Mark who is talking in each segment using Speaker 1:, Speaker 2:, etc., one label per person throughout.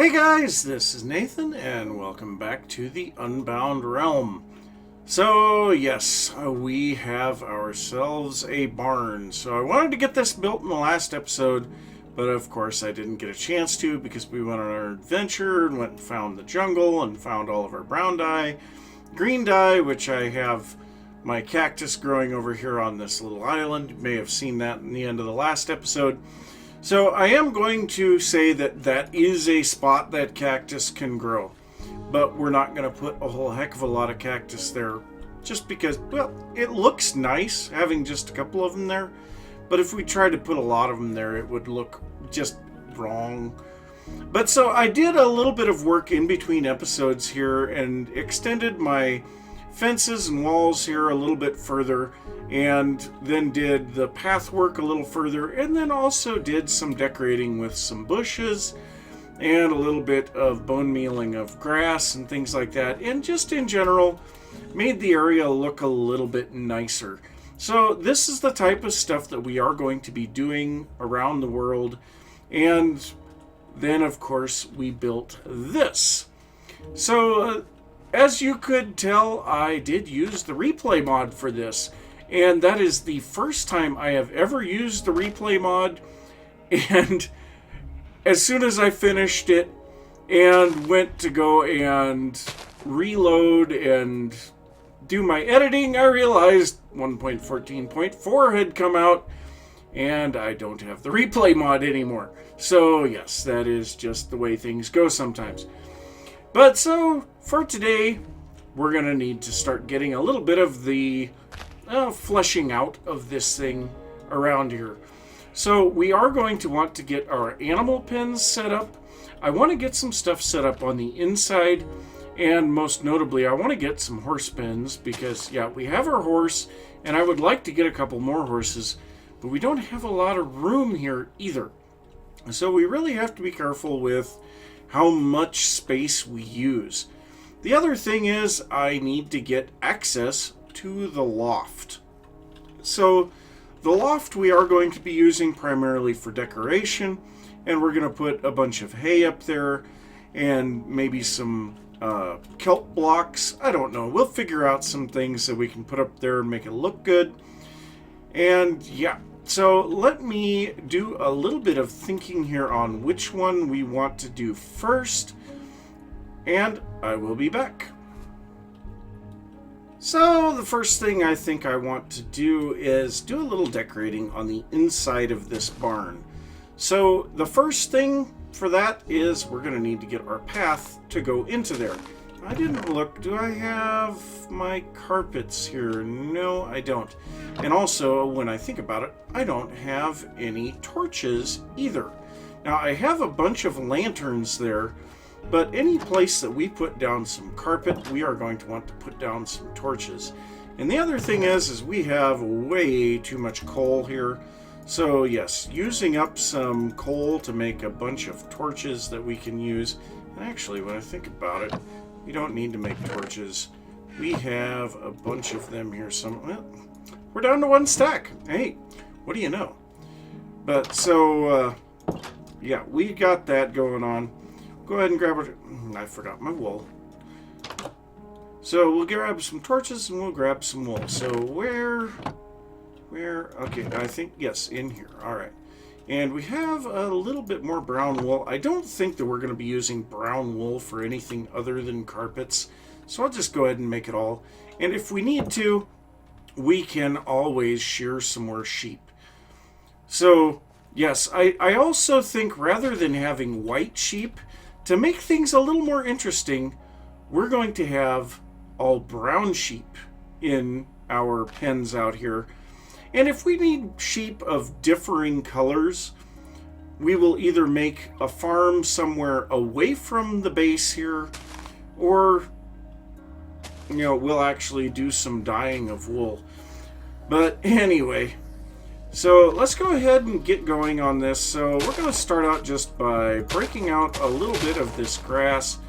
Speaker 1: Hey guys, this is Nathan, and welcome back to the Unbound realm. So yes, we have ourselves a barn. So I wanted to get this built in the last episode, but of course I didn't get a chance to because we went on our adventure and went and found the jungle and found all of our brown dye, green dye, which I have my cactus growing over here on this little island. You may have seen that in the end of the last episode. So I am going to say that that is a spot that cactus can grow, but we're not going to put a whole heck of a lot of cactus there just because, well, it looks nice having just a couple of them there, but if we tried to put a lot of them there, it would look just wrong. But so I did a little bit of work in between episodes here and extended my fences and walls here a little bit further, and then did the path work a little further, and then also did some decorating with some bushes and a little bit of bone mealing of grass and things like that, and just in general made the area look a little bit nicer. So this is the type of stuff that we are going to be doing around the world. And then of course we built this. So as you could tell, I did use the replay mod for this, and that is the first time I have ever used the replay mod. And as soon as I finished it and went to go and reload and do my editing, I realized 1.14.4 had come out and I don't have the replay mod anymore. So yes, that is just the way things go sometimes. But so for today, we're going to need to start getting a little bit of the fleshing out of this thing around here. So we are going to want to get our animal pens set up. I want to get some stuff set up on the inside, and most notably I want to get some horse pens because, yeah, we have our horse and I would like to get a couple more horses, but we don't have a lot of room here either. So we really have to be careful with how much space we use. The other thing is I need to get access to the loft. So the loft we are going to be using primarily for decoration, and we're going to put a bunch of hay up there and maybe some kelp blocks. I don't know. We'll figure out some things that we can put up there and make it look good. And yeah, so let me do a little bit of thinking here on which one we want to do first, and I will be back. So the first thing I think I want to do is do a little decorating on the inside of this barn. So the first thing for that is we're going to need to get our path to go into there. I didn't look. Do I have my carpets here? No, I don't. And also, when I think about it, I don't have any torches either. Now, I have a bunch of lanterns there, but any place that we put down some carpet, we are going to want to put down some torches. And the other thing is we have way too much coal here. So yes, using up some coal to make a bunch of torches that we can use. And actually, when I think about it, we don't need to make torches. We have a bunch of them here. Well, we're down to one stack. Hey, what do you know? But so, yeah, we got that going on. Go ahead and grab it. I forgot my wool. So we'll grab some torches and we'll grab some wool. So where, okay, I think, yes, in here. All right. And we have a little bit more brown wool. I don't think that we're going to be using brown wool for anything other than carpets. So I'll just go ahead and make it all. And if we need to, we can always shear some more sheep. So, yes, I also think rather than having white sheep, to make things a little more interesting, we're going to have all brown sheep in our pens out here. And if we need sheep of differing colors, we will either make a farm somewhere away from the base here, or, you know, we'll actually do some dyeing of wool. But anyway, so let's go ahead and get going on this. So we're going to start out just by breaking out a little bit of this grass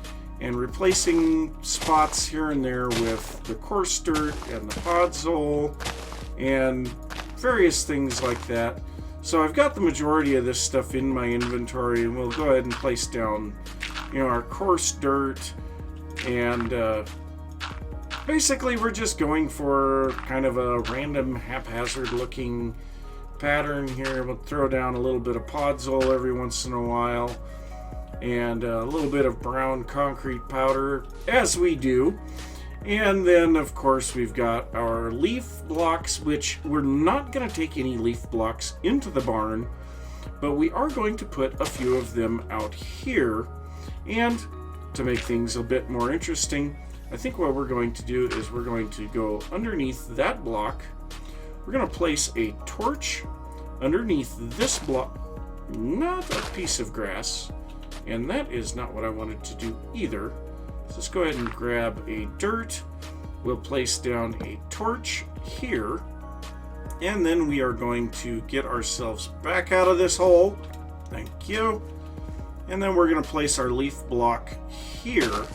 Speaker 1: and replacing spots here and there with the coarse dirt and the podzol and various things like that. So I've got the majority of this stuff in my inventory, and we'll go ahead and place down our coarse dirt, and basically we're just going for kind of a random haphazard looking pattern here. We'll throw down a little bit of podzol every once in a while, and a little bit of brown concrete powder, as we do. And then, of course, we've got our leaf blocks, which we're not going to take any leaf blocks into the barn, but we are going to put a few of them out here. And to make things a bit more interesting, I think what we're going to do is we're going to go underneath that block. We're going to place a torch underneath this block, not a piece of grass, and that is not what I wanted to do either. So let's go ahead and grab a dirt. We'll place down a torch here, and then we are going to get ourselves back out of this hole. Thank you. And then we're going to place our leaf block here.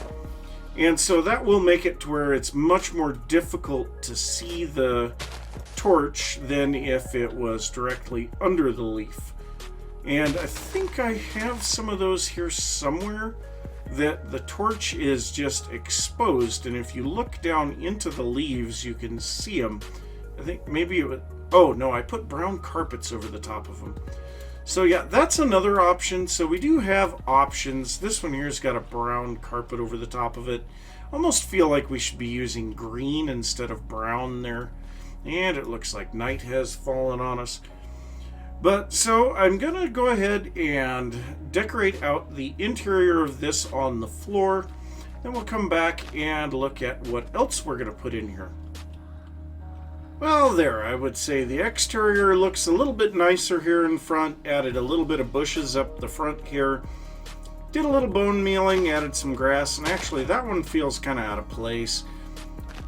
Speaker 1: And so that will make it to where it's much more difficult to see the torch than if it was directly under the leaf. And I think I have some of those here somewhere, that the torch is just exposed, and if you look down into the leaves you can see them. I think maybe it would, oh no, I put brown carpets over the top of them. So yeah, that's another option. So we do have options. This one here's got a brown carpet over the top of it. Almost feel like we should be using green instead of brown there. And it looks like night has fallen on us. But so I'm gonna go ahead and decorate out the interior of this on the floor. Then we'll come back and look at what else we're gonna put in here. Well, there, I would say the exterior looks a little bit nicer here in front. Added a little bit of bushes up the front here. Did a little bone mealing, added some grass, and actually that one feels kind of out of place.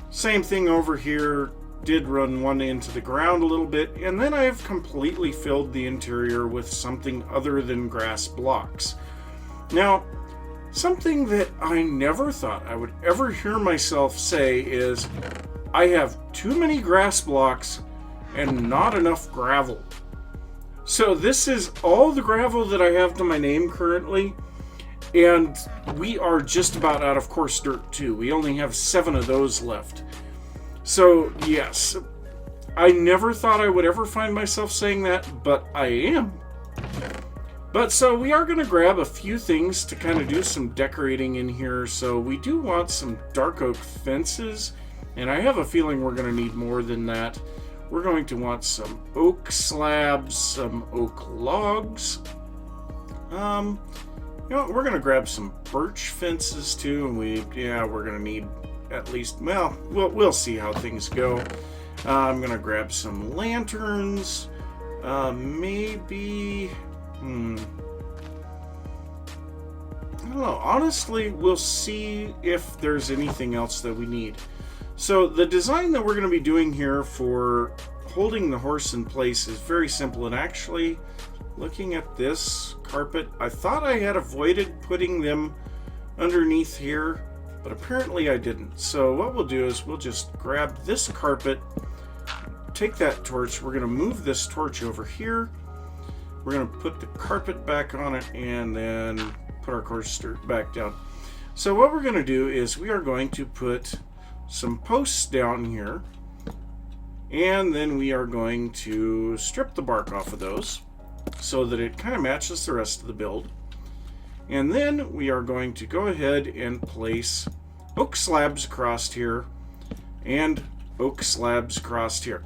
Speaker 1: Same thing over here. Did run one into the ground a little bit, and then I've completely filled the interior with something other than grass blocks. Now, something that I never thought I would ever hear myself say is, I have too many grass blocks and not enough gravel. So this is all the gravel that I have to my name currently, and we are just about out of coarse dirt too. We only have 7 of those left. So yes, I never thought I would ever find myself saying that, but I am. But so we are going to grab a few things to kind of do some decorating in here. So we do want some dark oak fences, and I have a feeling we're going to need more than that. We're going to want some oak slabs, some oak logs. We're going to grab some birch fences too, and we're going to need at least, well, we'll see how things go. I'm going to grab some lanterns, maybe, I don't know, honestly, we'll see if there's anything else that we need. So the design that we're going to be doing here for holding the horse in place is very simple, and actually, looking at this carpet, I thought I had avoided putting them underneath here, but apparently I didn't. So what we'll do is we'll just grab this carpet, take that torch, we're going to move this torch over here, we're going to put the carpet back on it, and then put our coarse dirt back down. So what we're going to do is we are going to put some posts down here, and then we are going to strip the bark off of those so that it kind of matches the rest of the build. And then we are going to go ahead and place oak slabs across here and oak slabs across here.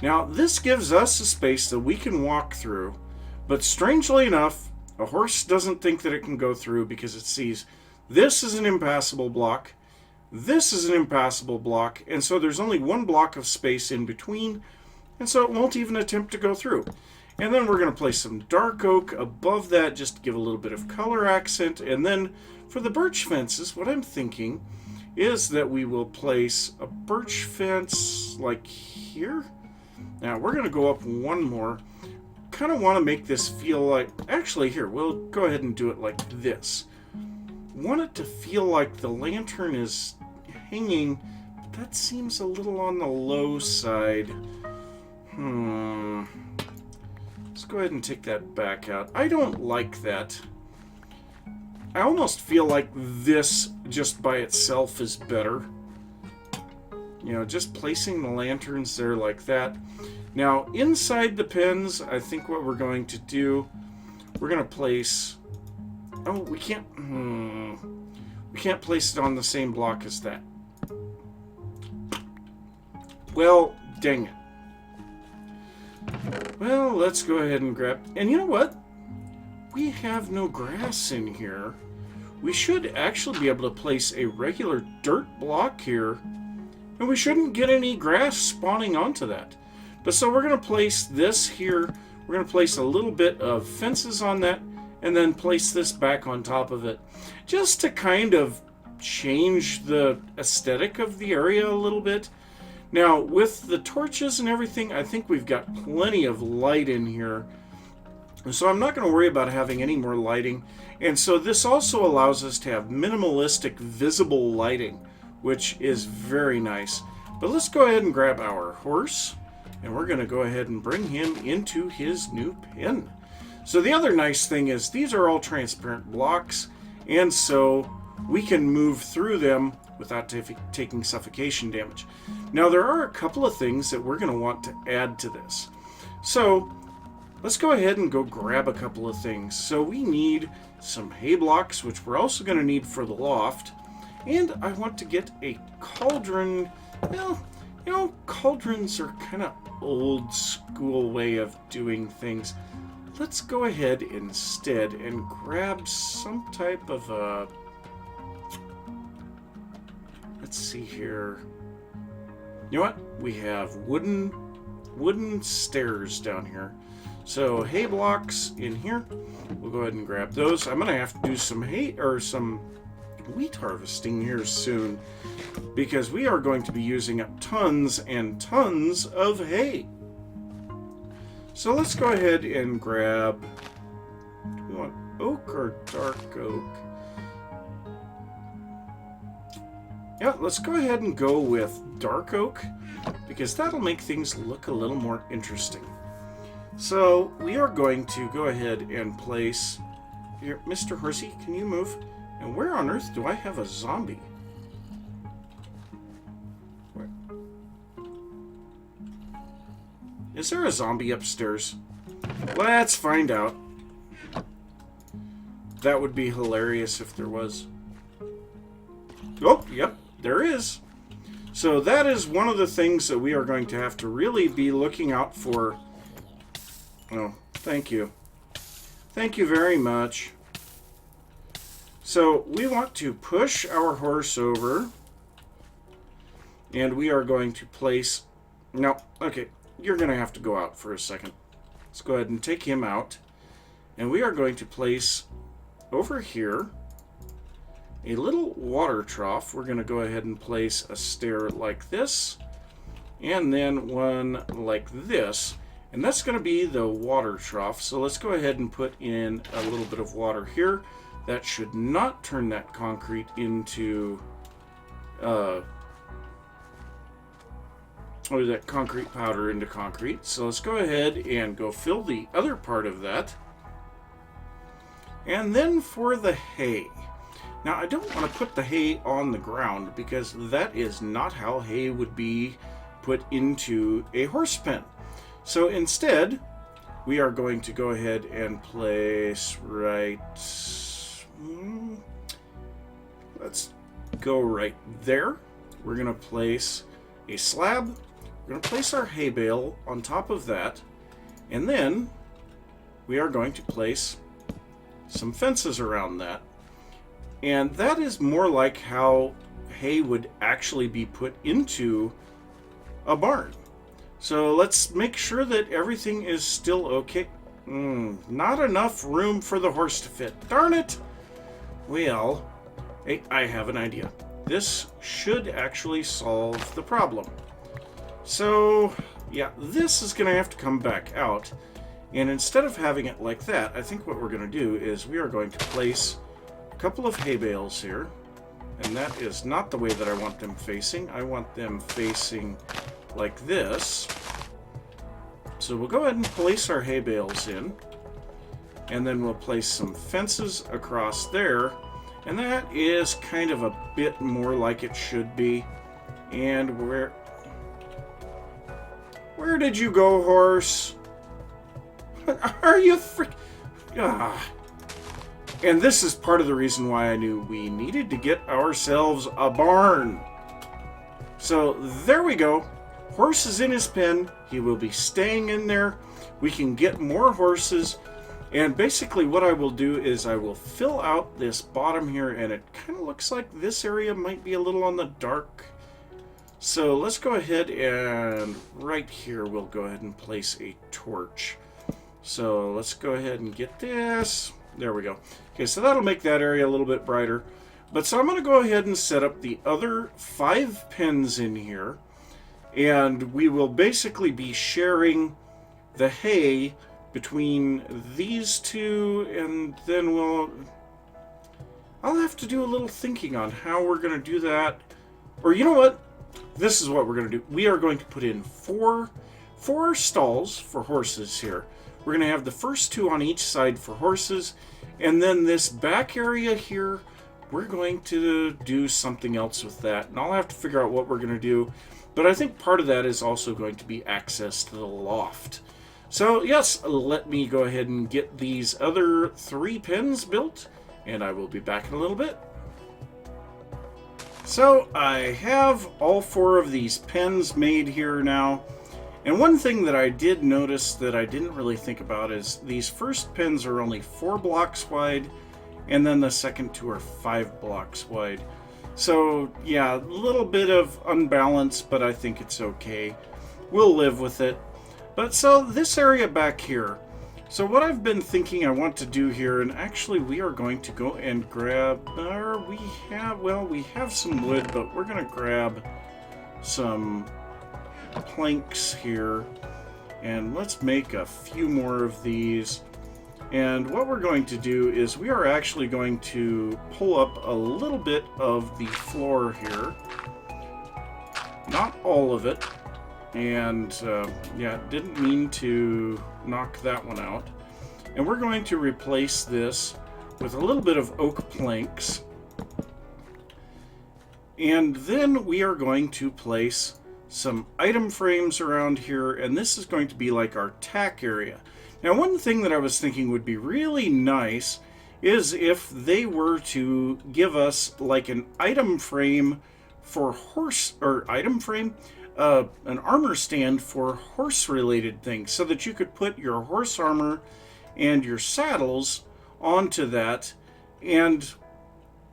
Speaker 1: Now this gives us a space that we can walk through, but strangely enough, a horse doesn't think that it can go through because it sees this is an impassable block, this is an impassable block, and so there's only one block of space in between, and so it won't even attempt to go through. And then we're going to place some dark oak above that just to give a little bit of color accent. And then for the birch fences, what I'm thinking is that we will place a birch fence like here. Now we're going to go up one more. Kind of want to make this feel like, actually here, we'll go ahead and do it like this. Want it to feel like the lantern is hanging, but that seems a little on the low side. Let's go ahead and take that back out. I don't like that. I almost feel like this just by itself is better. You know, just placing the lanterns there like that. Now, inside the pens, I think what we're going to do, we're going to place... Oh, we can't... we can't place it on the same block as that. Well, dang it. Well, let's go ahead and grab... And you know what? We have no grass in here. We should actually be able to place a regular dirt block here, and we shouldn't get any grass spawning onto that. But so we're going to place this here. We're going to place a little bit of fences on that, and then place this back on top of it, just to kind of change the aesthetic of the area a little bit. Now, with the torches and everything, I think we've got plenty of light in here. So I'm not going to worry about having any more lighting. And so this also allows us to have minimalistic visible lighting, which is very nice. But let's go ahead and grab our horse, and we're going to go ahead and bring him into his new pen. So the other nice thing is these are all transparent blocks, and so we can move through them without taking suffocation damage. Now there are a couple of things that we're going to want to add to this. So let's go ahead and go grab a couple of things. So we need some hay blocks, which we're also going to need for the loft. And I want to get a cauldron. Well, you know, cauldrons are kind of old school way of doing things. Let's go ahead instead and grab some type of a... Let's see here. You know what? We have wooden stairs down here. So hay blocks in here. We'll go ahead and grab those. I'm going to have to do some hay or some wheat harvesting here soon, because we are going to be using up tons and tons of hay. So let's go ahead and grab... Do we want oak or dark oak? Yeah, let's go ahead and go with dark oak, because that'll make things look a little more interesting. So we are going to go ahead and place... Here, Mr. Horsey, can you move? And where on earth do I have a zombie? Where? Is there a zombie upstairs? Let's find out. That would be hilarious if there was. Oh, yep, there is. So that is one of the things that we are going to have to really be looking out for. Oh, thank you. Thank you very much. So we want to push our horse over, and we are going to place... No, okay, you're going to have to go out for a second. Let's go ahead and take him out, and we are going to place over here a little water trough. We're going to go ahead and place a stair like this, and then one like this, and that's going to be the water trough. So let's go ahead and put in a little bit of water here. That should not turn that concrete into, or that concrete powder into concrete. So let's go ahead and go fill the other part of that. And then for the hay. Now I don't want to put the hay on the ground, because that is not how hay would be put into a horse pen. So instead, we are going to go ahead and place right... Let's go right there. We're going to place a slab. We're going to place our hay bale on top of that. And then we are going to place some fences around that. And that is more like how hay would actually be put into a barn. So let's make sure that everything is still okay. Not enough room for the horse to fit. Darn it! Well, hey, I have an idea. This should actually solve the problem. So, yeah, this is going to have to come back out. And instead of having it like that, I think what we're going to do is we are going to place a couple of hay bales here. And that is not the way that I want them facing. I want them facing like this. So we'll go ahead and place our hay bales in. And then we'll place some fences across there. And that is kind of a bit more like it should be. And where did you go, horse? Are you And this is part of the reason why I knew we needed to get ourselves a barn. So there we go. Horse is in his pen. He will be staying in there. We can get more horses. And basically what I will do is I will fill out this bottom here, and it kind of looks like this area might be a little on the dark. So let's go ahead and right here we'll go ahead and place a torch. So let's go ahead and get this. There we go. Okay, so that'll make that area a little bit brighter. But so I'm going to go ahead and set up the other 5 pens in here. And we will basically be sharing the hay between these two, and then I'll have to do a little thinking on how we're going to do that. Or you know what? This is what we're going to do. We are going to put in four stalls for horses here. We're going to have the first 2 on each side for horses, and then this back area here, we're going to do something else with that. And I'll have to figure out what we're going to do. But I think part of that is also going to be access to the loft. So yes, let me go ahead and get these other 3 pens built, and I will be back in a little bit. So I have all 4 of these pens made here now. And one thing that I did notice that I didn't really think about is these first pens are only 4 blocks wide, and then the second 2 are 5 blocks wide. So yeah, a little bit of unbalance, but I think it's okay. We'll live with it. But so this area back here, so what I've been thinking I want to do here, and actually we are going to go and grab, we have some wood, but we're going to grab some planks here, and let's make a few more of these. And what we're going to do is we are actually going to pull up a little bit of the floor here, not all of it. And yeah, didn't mean to knock that one out. And we're going to replace this with a little bit of oak planks. And then we are going to place some item frames around here, and this is going to be like our tack area. Now, one thing that I was thinking would be really nice is if they were to give us like an item frame for horse, or item frame, an armor stand for horse-related things, so that you could put your horse armor and your saddles onto that, and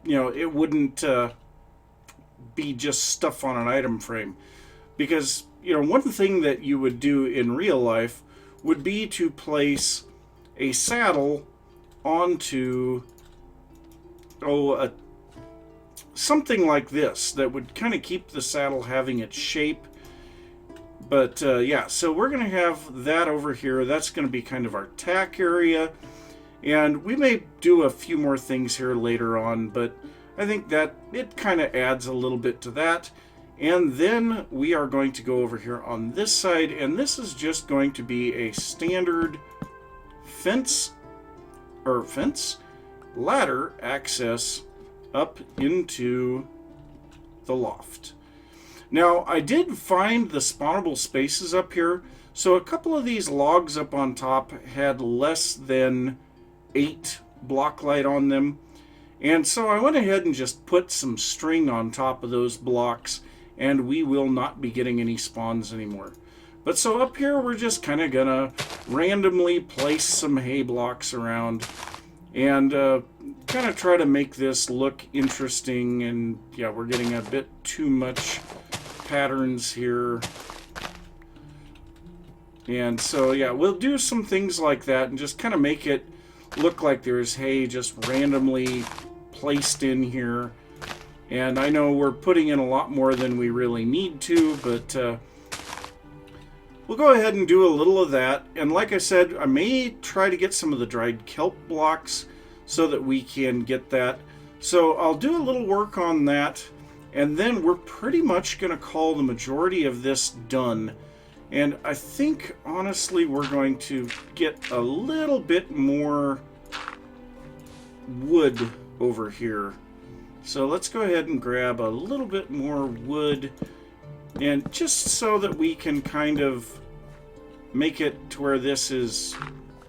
Speaker 1: you know, it wouldn't be just stuff on an item frame. Because, you know, one thing that you would do in real life would be to place a saddle onto something like this that would kind of keep the saddle having its shape. But yeah, so we're going to have that over here. That's going to be kind of our tack area. And we may do a few more things here later on, but I think that it kind of adds a little bit to that. And then we are going to go over here on this side, and this is just going to be a standard fence ladder access up into the loft. Now, I did find the spawnable spaces up here, so a couple of these logs up on top had less than 8 block light on them, and so I went ahead and just put some string on top of those blocks, and we will not be getting any spawns anymore. But so up here, we're just kind of gonna randomly place some hay blocks around and kind of try to make this look interesting. And yeah, we're getting a bit too much patterns here. And so yeah, we'll do some things like that and just kind of make it look like there's hay just randomly placed in here. And I know we're putting in a lot more than we really need to, but we'll go ahead and do a little of that. And like I said, I may try to get some of the dried kelp blocks so that we can get that. So I'll do a little work on that, and then we're pretty much going to call the majority of this done. And I think, honestly, we're going to get a little bit more wood. over here. So let's go ahead and grab a little bit more wood, and just so that we can kind of make it to where this is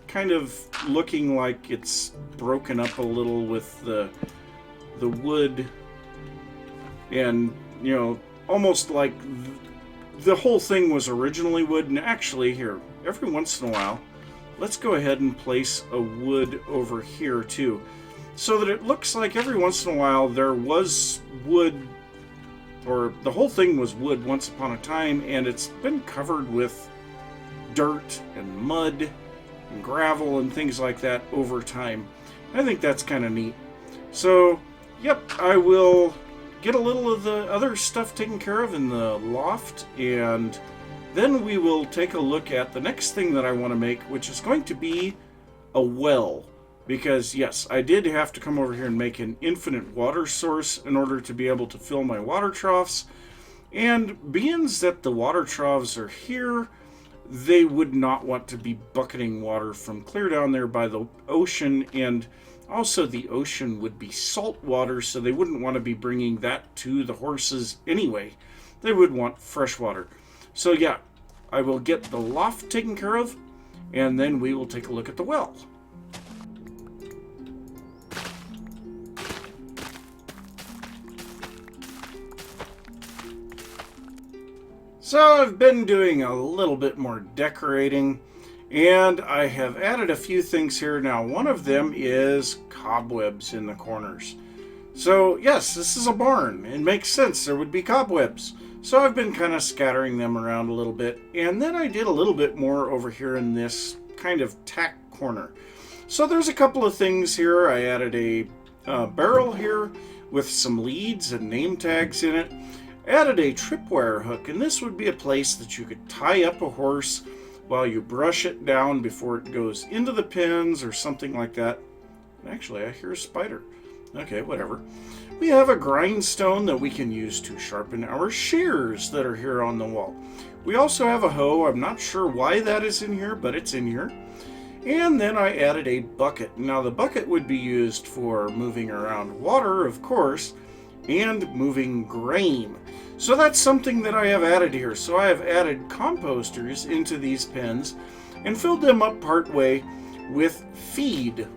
Speaker 1: kind of looking like it's broken up a little with the wood, and you know, almost like the whole thing was originally wood. And actually, here, every once in a while, let's go ahead and place a wood over here too, so that it looks like every once in a while there was wood, or the whole thing was wood once upon a time, and it's been covered with dirt and mud and gravel and things like that over time. I think that's kind of neat. So, yep, I will get a little of the other stuff taken care of in the loft, and then we will take a look at the next thing that I want to make, which is going to be a well. Because, yes, I did have to come over here and make an infinite water source in order to be able to fill my water troughs. And being that the water troughs are here, they would not want to be bucketing water from clear down there by the ocean, and also the ocean would be salt water, so they wouldn't want to be bringing that to the horses anyway. They would want fresh water. So yeah, I will get the loft taken care of, and then we will take a look at the well. So I've been doing a little bit more decorating, and I have added a few things here. Now, one of them is cobwebs in the corners. So yes, this is a barn. It makes sense there would be cobwebs. So I've been kind of scattering them around a little bit, and then I did a little bit more over here in this kind of tack corner. So there's a couple of things here. I added a barrel here with some leads and name tags in it. Added a tripwire hook, and this would be a place that you could tie up a horse while you brush it down before it goes into the pens or something like that. Actually, I hear a spider. Okay, whatever. We have a grindstone that we can use to sharpen our shears that are here on the wall. We also have a hoe. I'm not sure why that is in here, but it's in here. And then I added a bucket. Now, the bucket would be used for moving around water, of course, and moving grain. So that's something that I have added here. So I have added composters into these pens and filled them up partway with feed.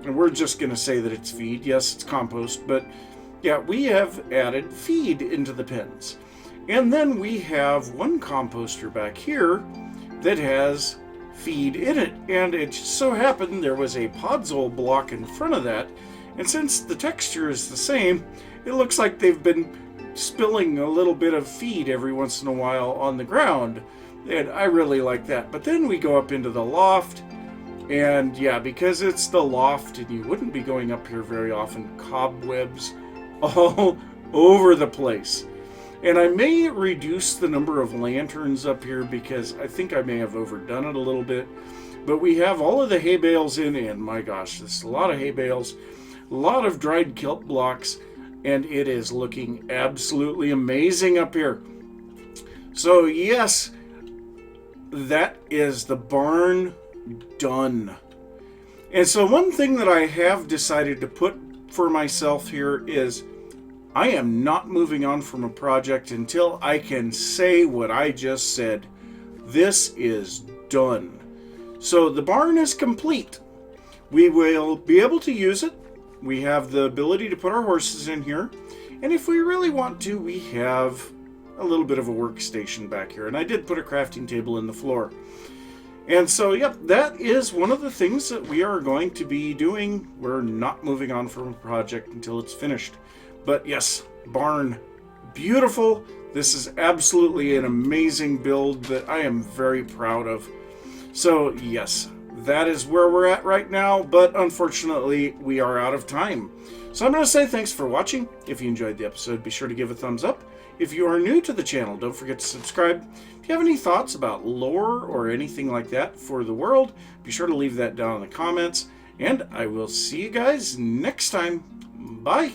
Speaker 1: And we're just going to say that it's feed. Yes, it's compost, but yeah, we have added feed into the pens. And then we have one composter back here that has feed in it. And it just so happened there was a podzol block in front of that. And since the texture is the same, it looks like they've been spilling a little bit of feed every once in a while on the ground. And I really like that. But then we go up into the loft. And yeah, because it's the loft and you wouldn't be going up here very often, cobwebs all over the place. And I may reduce the number of lanterns up here because I think I may have overdone it a little bit. But we have all of the hay bales in, and my gosh, this is a lot of hay bales, a lot of dried kelp blocks, and it is looking absolutely amazing up here. So yes, that is the barn done. And so one thing that I have decided to put for myself here is I am not moving on from a project until I can say what I just said. This is done. So the barn is complete. We will be able to use it. We have the ability to put our horses in here. And if we really want to, we have a little bit of a workstation back here. And I did put a crafting table in the floor. And so, yep, that is one of the things that we are going to be doing. We're not moving on from a project until it's finished. But yes, barn, beautiful. This is absolutely an amazing build that I am very proud of. So yes, that is where we're at right now, but unfortunately we are out of time. So I'm going to say thanks for watching. If you enjoyed the episode, be sure to give a thumbs up. If you are new to the channel, don't forget to subscribe. If you have any thoughts about lore or anything like that for the world, be sure to leave that down in the comments. And I will see you guys next time. Bye.